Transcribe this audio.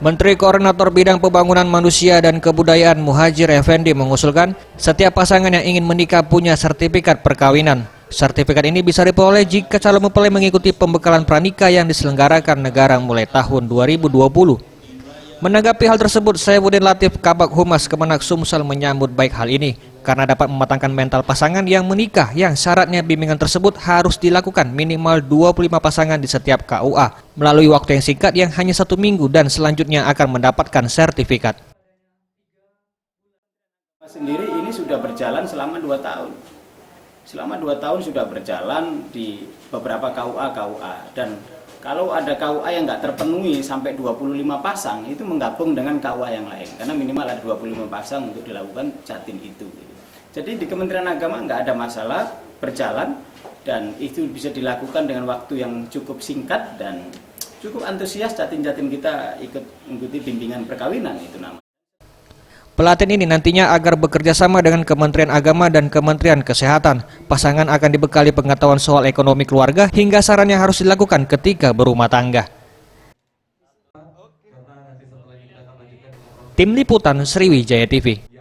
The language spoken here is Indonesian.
Menteri Koordinator Bidang Pembangunan Manusia dan Kebudayaan Muhadjir Effendi mengusulkan setiap pasangan yang ingin menikah punya sertifikat perkawinan. Sertifikat ini bisa diperoleh jika calon mempelai mengikuti pembekalan pranikah yang diselenggarakan negara mulai tahun 2020. Menanggapi hal tersebut, Saifuddin Latif, Kabag Humas Kemenak Sumsel menyambut baik hal ini karena dapat mematangkan mental pasangan yang menikah yang syaratnya bimbingan tersebut harus dilakukan minimal 25 pasangan di setiap KUA melalui waktu yang singkat yang hanya 1 minggu dan selanjutnya akan mendapatkan sertifikat. Sendiri ini sudah berjalan selama 2 tahun. Selama 2 tahun sudah berjalan di beberapa KUA dan kalau ada KUA yang nggak terpenuhi sampai 25 pasang, itu menggabung dengan KUA yang lain. Karena minimal ada 25 pasang untuk dilakukan jatim itu. Jadi di Kementerian Agama nggak ada masalah, berjalan, dan itu bisa dilakukan dengan waktu yang cukup singkat dan cukup antusias jatim-jatim kita ikut mengikuti bimbingan perkawinan itu namanya. Pelatihan ini nantinya agar bekerja sama dengan Kementerian Agama dan Kementerian Kesehatan. Pasangan akan dibekali pengetahuan soal ekonomi keluarga hingga saran yang harus dilakukan ketika berumah tangga. Tim Liputan Sriwijaya TV.